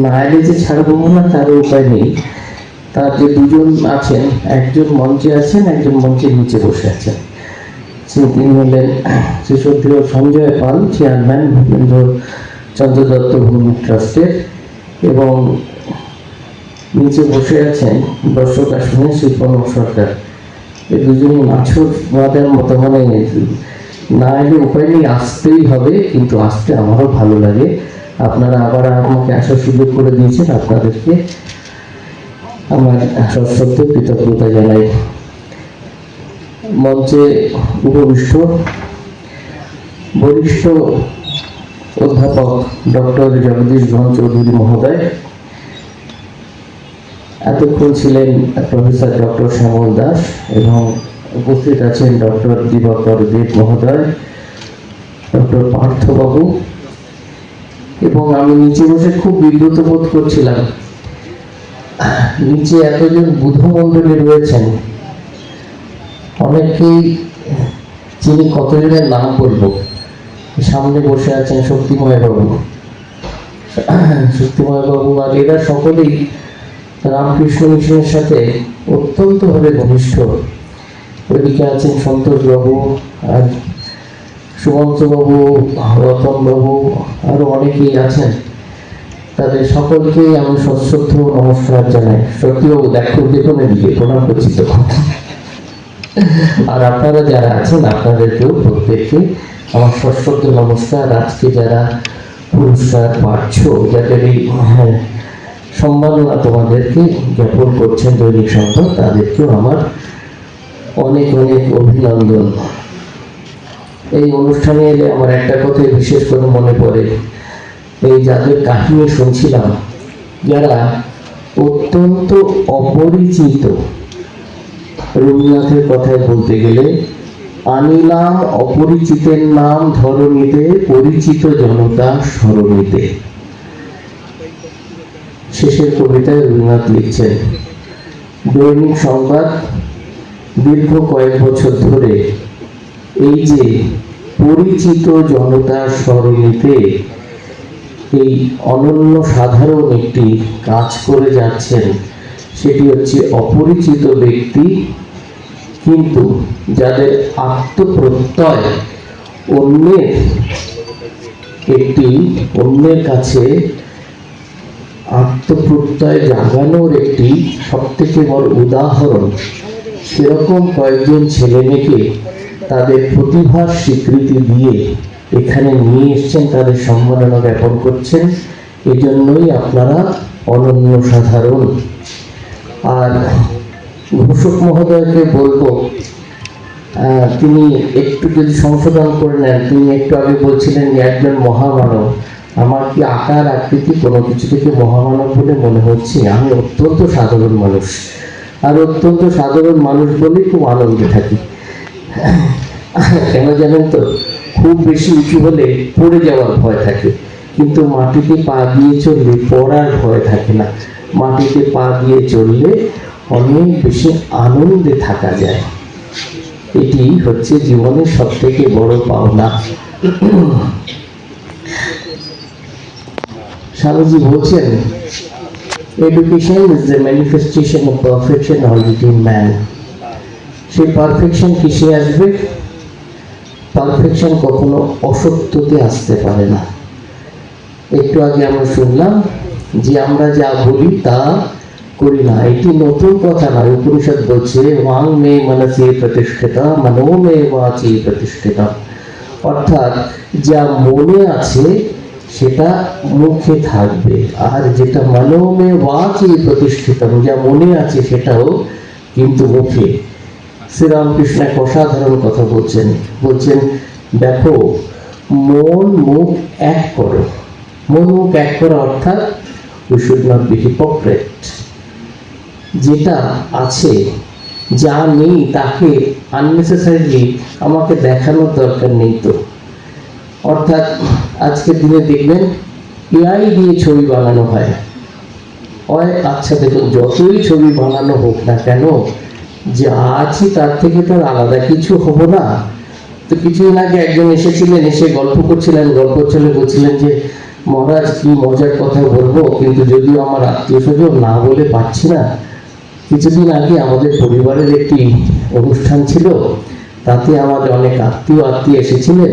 না এলে যে ছাড়বো না তার উপায় নেই। তার যে দুজন আছেন, একজন মঞ্চে আছেন, একজন মঞ্চের নিচে বসে আছেন। তিনি হলেন শ্রী সঞ্জয় পাল, চেয়ারম্যান ভূপেন্দ্র চন্দ্র দত্ত ভূমি ট্রাস্টের, এবং নিচে বসে আছেন দর্শক আসনে শ্রী প্রণব সরকার। এই দুজনই মাছুর বাঁধার মতো, মানে না এলে উপায় নেই, আসতেই হবে, কিন্তু আসতে আমারও ভালো লাগে। আপনারা আবার আমাকে আসার সুযোগ করে দিয়েছেন, আপনাদেরকে আমার সশ্রদ্ধ কৃতজ্ঞতা জানাই। মঞ্চে উপবিষ্ট বরিষ্ঠ অধ্যাপক ডক্টর জগদীশ গ্রহণ চৌধুরী মহোদয়, এতক্ষণ ছিলেন প্রফেসর ডক্টর শ্যামল দাস, এবং উপস্থিত আছেন ডক্টর দিবাকর দেব মহোদয়, ডক্টর পার্থবাবু, এবং আমি নিচে বসে খুব বিব্রত বোধ করছিলাম। নিচে এতজন বুধমণ্ডলী রয়েছেন, অনেকেই চিনি, কতজনের নাম বলবো। সামনে বসে আছেন শক্তিময় বাবু, আর এরা সকলেই রামকৃষ্ণ মিশনের সাথে অত্যন্তভাবে ঘনিষ্ঠ। ওইদিকে আছেন সন্তোষ বাবু, আর সুমন্ত বাবু, রতন বাবু, আরো অনেকেই আছেন। তাদের সকলকেই আমি সশ্রদ্ধ নমস্কার জানাই। সত্যিবাবু দেখুন এদিকে, প্রণাম করছি তো। আর আপনারা যারা আছেন, আপনাদেরকেও প্রত্যেককে আমার সশ্রদ্ধ নমস্কার। আজকে যারা পুরস্কার পাচ্ছ, যাদের এই সম্মাননা তোমাদেরকে জ্ঞাপন করছেন দৈনিক সংবাদ, তাদেরকেও আমার অনেক অনেক অভিনন্দন। এই অনুষ্ঠানে এলে আমার একটা কথাই বিশেষ করে মনে পড়ে, এই যাদের কাহিনী শুনছিলাম, যারা অত্যন্ত অপরিচিত। রবীন্দ্রনাথের কথায় বলতে গেলে, আনিলাম অপরিচিতের নাম ধরণীতে, পরিচিত জনতা স্মরণীতে। শেষের কবিতায় রবীন্দ্রনাথ লিখছেন, দৈনিক সংবাদ দীর্ঘ কয়েক বছর ধরে এই যে পরিচিত জনতার স্মরণীতে এই অনন্য সাধারণ একটি কাজ করে যাচ্ছেন। সেটি হচ্ছে অপরিচিত ব্যক্তি, কিন্তু যাদের আত্মপ্রত্যয় অন্যের কাছে আত্মপ্রত্যয় জাগানোর একটি সবথেকে বড় উদাহরণ, সেরকম কয়েকজন ছেলে মেয়েকে তাদের প্রতিভার স্বীকৃতি দিয়ে এখানে নিয়ে এসছেন, তাদের সম্মাননা জ্ঞাপন করছেন। এজন্যই আপনারা অনন্য সাধারণ। আর ঘোষক মহোদয়কে বলবো, তিনি একটু যদি সংশোধন করে নেন। তিনি একটু আগে বলছিলেন যে একজন মহামানব। আমার কি আকার আকৃতি কোনো কিছু থেকে মহামানব বলে মনে হচ্ছে? আমি অত্যন্ত সাধারণ মানুষ, আর অত্যন্ত সাধারণ মানুষ বলেই খুব আনন্দে থাকি। কেন জানেন তো? খুব বেশি উঁচু হলে পড়ে যাওয়ার ভয় থাকে, কিন্তু মাটিতে পা দিয়ে চললে পড়ার ভয় থাকে না। মাটিতে পা দিয়ে চললে অনেক বেশি আনন্দে থাকা যায়। এটি হচ্ছে জীবনের সব থেকে বড় পাওনা। স্বামীজি বলছেন, education is the manifestation of perfection already in man. সেই পারফেকশন কিসে আসবে? পারফেকশন কখনো অসত্যতে আসতে পারে না। একটু আগে আমরা শুনলাম যে আমরা যা বলি তা করি না। এটি নতুন কথা নয়। উপনিষদ বলছে, ওয়াং মে মনসে প্রতিষ্ঠিতা, মনো মে বাচি প্রতিষ্ঠিতা। অর্থাৎ যা মনে আছে সেটা মুখে থাকবে, আর যেটা মনো মে বাচি প্রতিষ্ঠিতা, যা মনে আছে সেটাও কিন্তু মুখে। শ্রীরামকৃষ্ণ এক অসাধারণ কথা বলছেন, দেখো, মন মুখ এক করো। মন মুখ এক করা অর্থাৎ we should not be hypocrite। যেটা আছে, যা নেই তাকে আননেসেসারিলি আমাকে দেখানোর দরকার নেই তো। অর্থাৎ আজকের দিনে দেখবেন এআই দিয়ে ছবি বানানো হয়। আচ্ছা দেখুন, যতই ছবি বানানো হোক না কেন, যা আছি তার থেকে তো আলাদা কিছু হবো না। তো কিছুদিন আগে একজন এসেছিলেন, এসে গল্প করছিলেন, বলছিলেন যে মহারাজ কি মজার কথা বলবো, কিন্তু যদিও আমার আত্মীয় স্বজন না বলে পাচ্ছি না, কিছুদিন আগে আমাদের পরিবারের একটি অনুষ্ঠান ছিল, তাতে আমাদের অনেক আত্মীয় এসেছিলেন।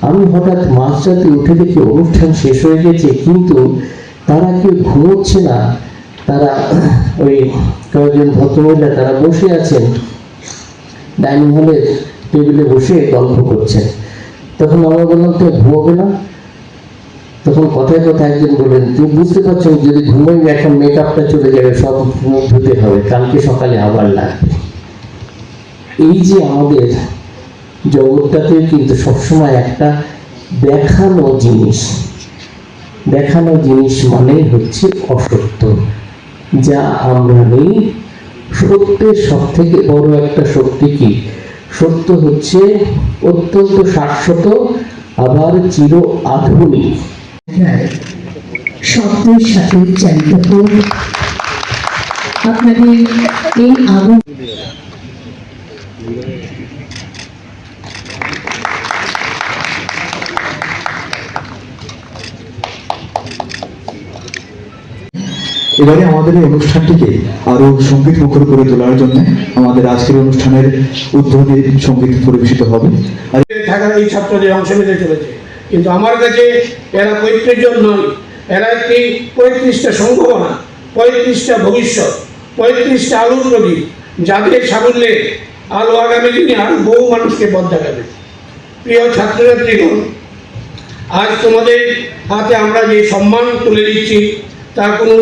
আমি হঠাৎ মাঝরাতে উঠে দেখি অনুষ্ঠান শেষ হয়ে গেছে, কিন্তু তারা কেউ ঘুমোচ্ছে না। তারা ওই কয়েকজন ভদ্রমহিলা তারা বসে আছেন ডাইনিং হলের টেবিলে বসে গল্প করছেন। তখন আমরা বললাম, তো ঘুমোবে না? তখন কথায় কথায় একজন বললেন, তুমি বুঝতে পারছো যদি ঘুমোই এখন মেকআপটা চলে যাবে, সব মুখ ধুতে হবে, কালকে সকালে আবার লাগবে। এই যে আমাদের জগৎটাতে কিন্তু সবসময় একটা দেখানো জিনিস মানে হচ্ছে অসত্য, যা আমরা নেই। সত্যের সব থেকে বড় একটা শক্তি কি? সত্য হচ্ছে অত্যন্ত শাশ্বত, আবার চির আধুনিক। শব্দের সাথে উচ্চারিত হোক আপনাদের এই আগুন। এবারে আমাদের এই অনুষ্ঠানটিকে আরো সঙ্গীত মুখর করে তোলার জন্য আমাদের আজকের অনুষ্ঠানের উদ্বোধনী সঙ্গীত পরিবেশিত হবে। আর থাকার এই ছাত্রদের অংশ নিতে চলেছে, কিন্তু আমার কাছে এরা ৩৫ জন নয়, এরা একটি ৩৫টা সম্ভাবনা, ৩৫টা ভবিষ্যৎ, ৩৫টা আলোর প্রদীপ, যাদের সাফল্যে আলো আগামী দিনে আরো বহু মানুষকে পথ দেখাবে। প্রিয় ছাত্রছাত্রীগণ, আজ তোমাদের হাতে আমরা যে সম্মান তুলে দিচ্ছি তার কোনো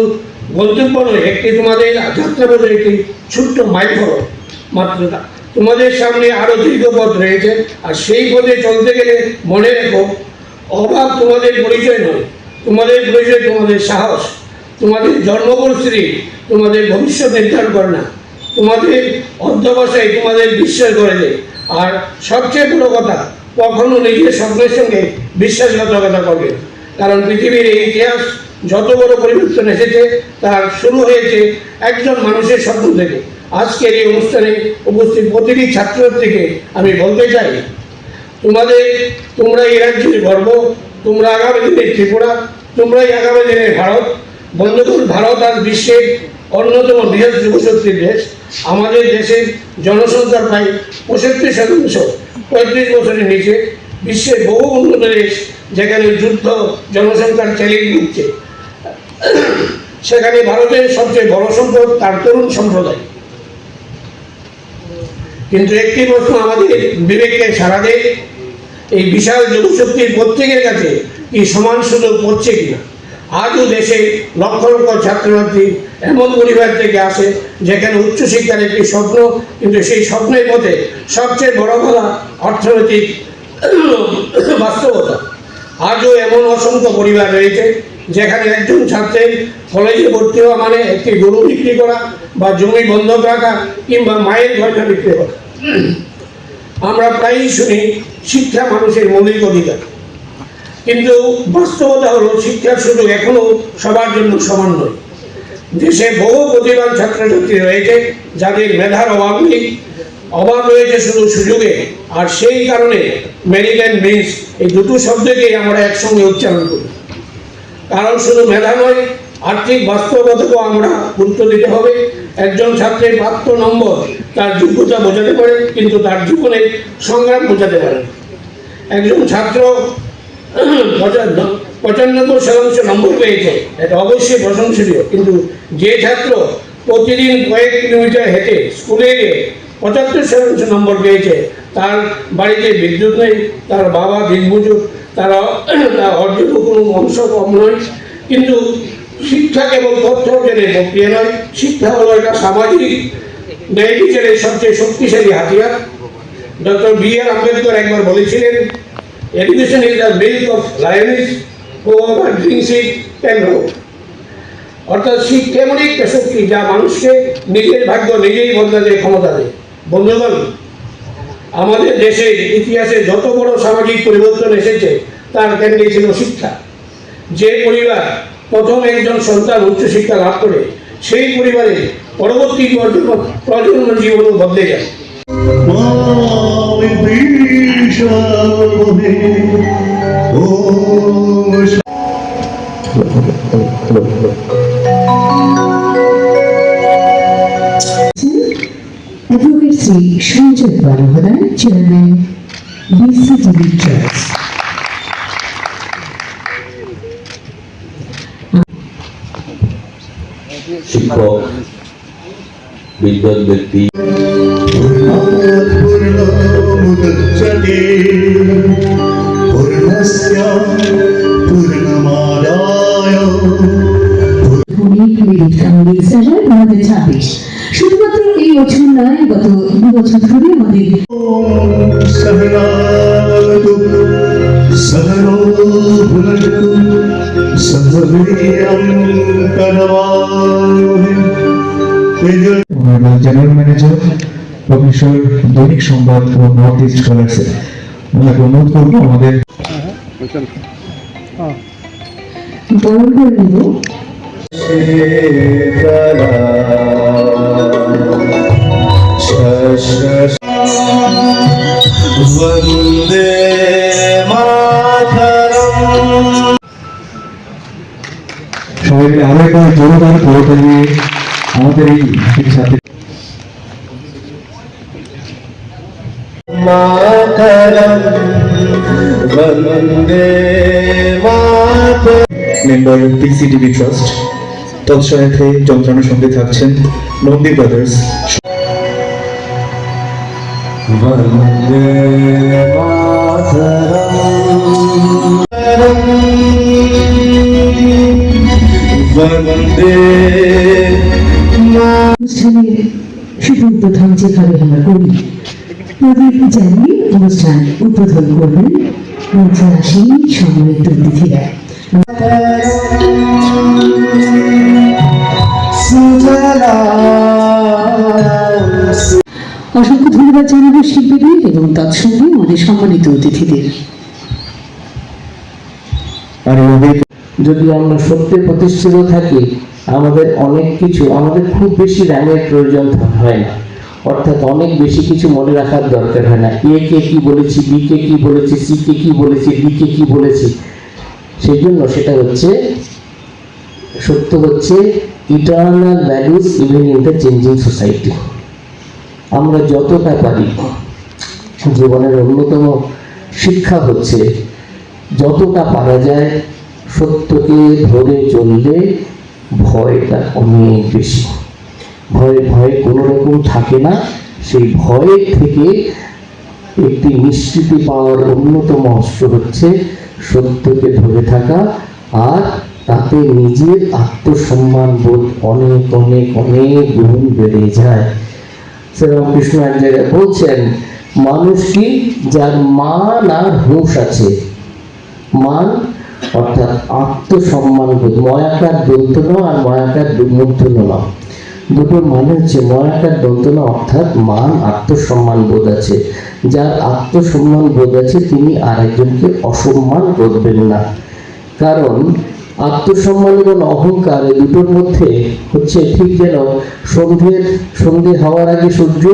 গন্তব্য নয়, একটি তোমাদের যাত্রাপথের একটি ছোট্ট মাইলফলক মাত্র। তোমাদের সামনে আরো দীর্ঘ পথ রয়েছে, আর সেই পথে চলতে গেলে মনে রেখো, অভাব তোমাদের পরিচয় নয়, তোমাদের পরিচয় তোমাদের সাহস। তোমাদের জন্ম পরিস্থিতি তোমাদের ভবিষ্যৎ নির্ধারণ করে না, তোমাদের অধ্যবসায় তোমাদের বিশ্বাস করে দেয়। আর সবচেয়ে বড় কথা, কখনো নিজের স্বপ্নের সঙ্গে বিশ্বাসঘাতকতা করবে, কারণ পৃথিবীর এই ইতিহাস যত বড় পরিবর্তন এসেছে তার শুরু হয়েছে একজন মানুষের স্বপ্ন থেকে। আজকের এই অনুষ্ঠানে উপস্থিত প্রতিটি ছাত্রছাত্রীকে আমি বলতে চাই, তোমরা এই রাজ্যের গর্ব, তোমরা আগামী দিনের ত্রিপুরা, তোমরাই আগামী দিনের ভারত। বন্ধুগণ, ভারত আজ বিশ্বের অন্যতম বৃহৎ যুবশক্তির দেশ। আমাদের দেশের জনসংখ্যার প্রায় 65%, 35 বছরের নিচে। বিশ্বের বহু উন্নত দেশ যেখানে যুদ্ধ জনসংখ্যার চ্যালেঞ্জ দিচ্ছে, সেখানে ভারতের সবচেয়ে বড় সম্পদ তার তরুণ সম্প্রদায়। কিন্তু একটি প্রশ্ন আমাদের বিবেককে সাড়া দেয়, এই বিশাল যুবশক্তির প্রত্যেকের কাছে কি সমান সুযোগ পড়ছে কিনা? আজও দেশে লক্ষ লক্ষ ছাত্রছাত্রী এমন পরিবার থেকে আসে যেখানে উচ্চশিক্ষার একটি স্বপ্ন, কিন্তু সেই স্বপ্নের পথে সবচেয়ে বড় কথা অর্থনৈতিক বাস্তবতা। আজও এমন অসংখ্য পরিবার রয়েছে যেখানে একজন ছাত্রের কলেজে ভর্তি হওয়া মানে একটি গরু বিক্রি করা, বা জমি বন্ধক রাখা, কিংবা মায়ের গয়না বিক্রি করা। আমরা প্রায়ই শুনি শিক্ষা মানুষের মৌলিক অধিকার, কিন্তু বাস্তবতা হলো শিক্ষার সুযোগ এখনো সবার জন্য সমান নয়। দেশে বহু প্রতিভাবান ছাত্রছাত্রী রয়েছে যাদের মেধার অভাব নেই, অভাব রয়েছে শুধু সুযোগে। আর সেই কারণে মেরিট অ্যান্ড মিনস এই দুটো শব্দকেই আমরা একসঙ্গে উচ্চারণ করি, কারণ শুধু মেধা নয়, আর্থিক বাস্তবতাকেও আমরা গুরুত্ব দিতে হবে। একজন ছাত্রের প্রাপ্ত নম্বর তার যোগ্যতা বোঝাতে পারে, কিন্তু তার জীবনের সংগ্রাম বোঝাতে পারে। একজন ছাত্র 95% নম্বর পেয়েছে, এটা অবশ্যই প্রশংসনীয়, কিন্তু যে ছাত্র প্রতিদিন কয়েক কিলোমিটার হেঁটে স্কুলে গিয়ে 75% নম্বর পেয়েছে, তার বাড়িতে বিদ্যুৎ নেই, তার বাবা দিনমজুর, তার অর্জিত কোনো অংশ কম নয়। কিন্তু শিক্ষা কেবল তথ্য অর্জনের প্রক্রিয়া নয়, শিক্ষা হলো একটা সামাজিক ন্যায় বিচারের সবচেয়ে শক্তিশালী হাতিয়ার। Doctor B.R. আম্বেদকর একবার বলেছিলেন, education is the milk of lioness, whoever drinks it can grow। অর্থাৎ শিক্ষা এমন একটা শক্তি যা মানুষকে নিজের ভাগ্য নিজেই বদলাতে ক্ষমতা দেয়। বন্ধুগণ, আমাদের দেশের ইতিহাসে যত বড় সামাজিক পরিবর্তন এসেছে তার কেন্দ্রে ছিল শিক্ষা। যে পরিবার প্রথম একজন সন্তান উচ্চশিক্ষা লাভ করে, সেই পরিবারের পরবর্তী প্রজন্মের জীবনও বদলে যায়। Advocate Shri Sanjay Bandyopadhyay, chairman, BCTV trust. শিক্ষক, বিদ্বৎ ব্যক্তি, पूर्णमुदच्यते पूर्णस्य पूर्णमादाय ধনী ক্রেডিট কাউন্সিল স্যালার 2026। শুধুমাত্র এই বছর নয়, গত 2 বছর ধরে আমাদের सहनातु सहनो भुनक्तु सह वीर्यं करवावहै জেনারেল ম্যানেজার প্রফেসর দৈনিক সংবাদ ও নর্থ ইস্ট কালার্স ওনাকে অনুরোধ করবো আমাদের বরণ করে নেব वन्दे मातरम् সবাই মিলে আরো একবার জোরদার করতালি আমাদের এই সাথে मातरम् वन्दे मातरम् মেম্বার পিসিটিভি ট্রাস্ট। তৎসহায়তে যন্ত্রণার সঙ্গে থাকছেন নন্দী ব্রাদার্স। वन्दे मातरम् वन्दे অনুষ্ঠানের শুভ উদ্বোধন যেভাবে আমরা করি, প্রদীপ জ্বালিয়ে অনুষ্ঠান উদ্বোধন করবেন মঞ্চে আসেন সম্মানিত অতিথিরা। অসংখ্য ধন্যবাদ জানাবো শিল্পীদের এবং তৎসঙ্গে আমাদের সম্মানিত অতিথিদের। আর এভাবে যদি আমরা সত্যে প্রতিষ্ঠিত থাকি, আমাদের অনেক কিছু, আমাদের খুব বেশি র্যামের প্রয়োজন হয় না, অর্থাৎ অনেক বেশি কিছু মনে রাখার দরকার হয় না। এ কে কি বলেছি, বি কে কি বলেছি, সি কে কি বলেছি, ডি কে কি বলেছি। সেই জন্য সেটা হচ্ছে সত্য হচ্ছে eternal values even in the changing society. আমরা যতটা পারি, জীবনের অন্যতম শিক্ষা হচ্ছে যতটা পারা যায় সত্যকে ধরে চললে ভয়টা অনেক বেশি। ভয় কোনো রকম থাকে না। সেই ভয় থেকে একটি নিশ্চিতি পাওয়ার অন্যতম অস্ত্র হচ্ছে সত্যকে ধরে থাকা, আর তাতে নিজের আত্মসম্মান বোধ অনেক অনেক অনেক গুণ বেড়ে যায়। শ্রীরামকৃষ্ণ এক জায়গায় বলছেন, মানুষ কি যার মান আর হুঁশ আছে। মান অর্থাৎ আত্মসম্মান বোধ, ময়াকার দন্ত ন আর ময়াকার মূর্ধন্য ন, দুটোর মানে হচ্ছে ময়াকার দন্ত ন অর্থাৎ মান, আত্মসম্মান বোধ আছে। যার আত্মসম্মান বোধ আছে তিনি আর একজনকে অসম্মান করবেন না। কারণ আত্মসম্মান এবং অহংকার এই দুটোর মধ্যে হচ্ছে ঠিক যেন সন্ধে হওয়ার আগে সূর্য,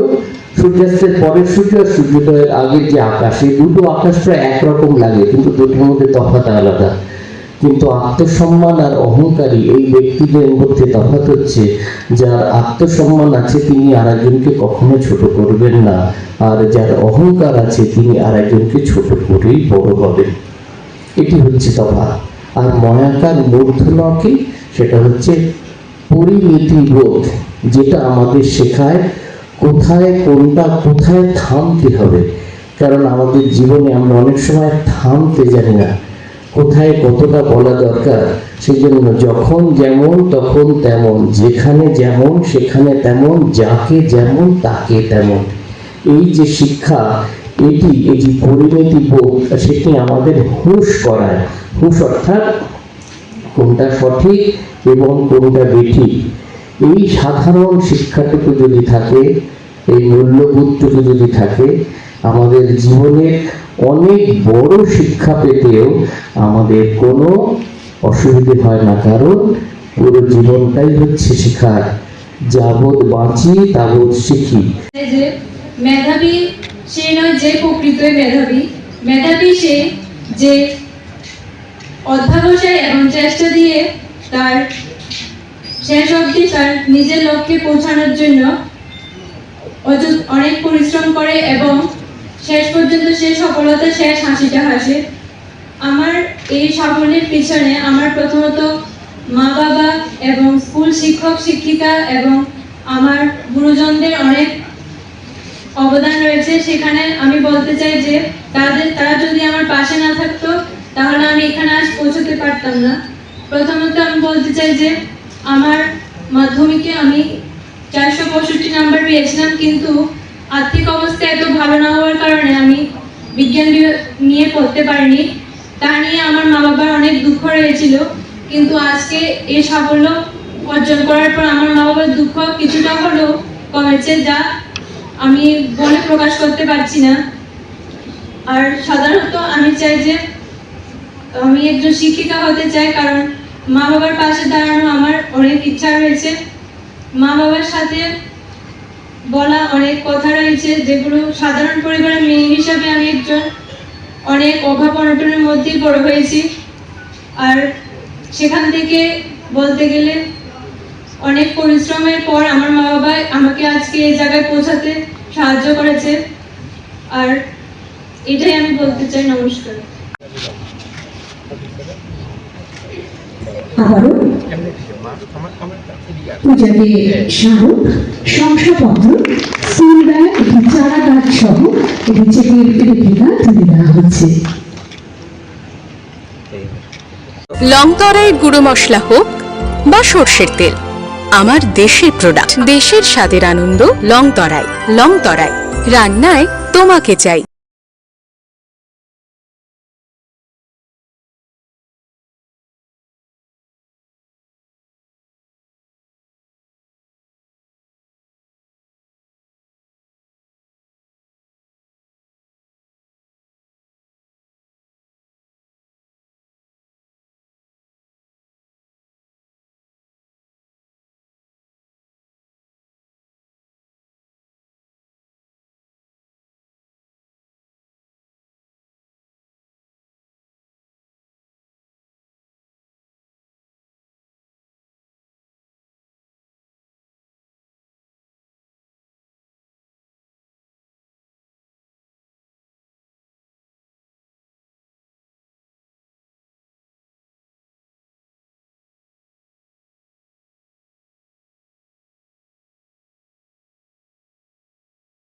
সূর্যাস্তের পরের সূর্য আর সূর্যোদয়ের আগের যে আকাশ, এই দুটো আকাশ প্রায় একরকম লাগে, কিন্তু দুটোর মধ্যে তফাৎ আলাদা। কিন্তু আত্মসম্মান আর অহংকারী এই ব্যক্তিদের মধ্যে তফাৎ হচ্ছে যার আত্মসম্মান আছে তিনি আর একজনকে কখনো ছোট করবেন না, আর যার অহংকার আছে তিনি আর একজনকে ছোট করেই বড় হবেন। এটি হচ্ছে তফাৎ। আর ময়াকার মূর্ধন্য কি, সেটা হচ্ছে পরিণতি বোধ, যেটা আমাদের শেখায় কোথায় কোনটা কোথায় থামতে হবে। কারণ আমাদের জীবনে আমরা অনেক সময় থামতে জানি না, কোথায় কতটা বলা দরকার। সেই জন্য যখন যেমন তখন তেমন, যেখানে যেমন সেখানে তেমন, যাকে যেমন তাকে তেমন। এই যে শিক্ষা, এই যে পরিণতি বোধ, সেটি আমাদের হুঁশ করায়। হুঁশ অর্থাৎ কোনটা সঠিক এবং কোনটা বেঠিক, এই সাধারণ শিক্ষাটুকু যদি থাকে, এই মূল্যবোধটুকু যদি থাকে, আমাদের জীবনের অনেক বড় শিক্ষা পেতেও আমাদের কোনো অসুবিধে হয় না। কারণ পুরো জীবনটাই হচ্ছে শেখার, যাবৎ বাঁচি তাবৎ শিখি। যে মেধাবী সে নয় যে প্রকৃত মেধাবী, মেধাবী সে যে অধ্যাবসায় এবং চেষ্টা দিয়ে তার শেষ অবধি তার নিজের লক্ষ্যে পৌঁছানোর জন্য অনেক পরিশ্রম করে এবং শেষ পর্যন্ত সে সফলতার শেষ হাসিটা হাসে। আমার এই সাফল্যের পিছনে আমার প্রথমত মা বাবা এবং স্কুল শিক্ষক শিক্ষিকা এবং আমার গুরুজনদের অনেক অবদান রয়েছে। সেখানে আমি বলতে চাই যে তারা যদি আমার পাশে না থাকতো তাহলে আমি এখানে আজ পৌঁছতে পারতাম না। প্রথমত আমি বলতে চাই যে আমার মাধ্যমিকে আমি 465 নাম্বার পেয়েছিলাম, কিন্তু আর্থিক অবস্থা এত ভালো না হওয়ার কারণে আমি বিজ্ঞান নিয়ে পড়তে পারিনি। তা নিয়ে আমার মা বাবার অনেক দুঃখ রয়েছিল, কিন্তু আজকে এই সাফল্য অর্জন করার পর আমার মা বাবার দুঃখ কিছুটা হলেও কমেছে, যা আমি বলে প্রকাশ করতে পারছি না। আর সাধারণত আমি চাই যে আমি একজন শিক্ষিকা হতে চাই, কারণ মা বাবার পাশে দাঁড়ানো আমার অনেক ইচ্ছা রয়েছে। মা বাবার সাথে বলা অনেক কথা রয়েছে যেগুলো সাধারণ পরিবারের মেয়ে হিসাবে আমি একজন অনেক অভাব অনটনের মধ্যেই বড় হয়েছি। আর সেখান থেকে বলতে গেলে অনেক পরিশ্রমের পর আমার মা বাবা আমাকে আজকে এই জায়গায় পৌঁছাতে সাহায্য করেছে। আর এটাই আমি বলতে চাই। নমস্কার। আবারও পূজাকে স্মারক, শংসাপত্র, স্কুল ব্যাগ, একটি চারা গাছ সহ একটি চেকের রেপ্লিকা তুলে দেওয়া হচ্ছে। লংতরাই গুঁড়ো মশলা হোক বা সর্ষের তেল, আমার দেশের প্রোডাক্ট, দেশের স্বাদের আনন্দ। লংতরাই, লংতরাই, রান্নায় তোমাকে চাই।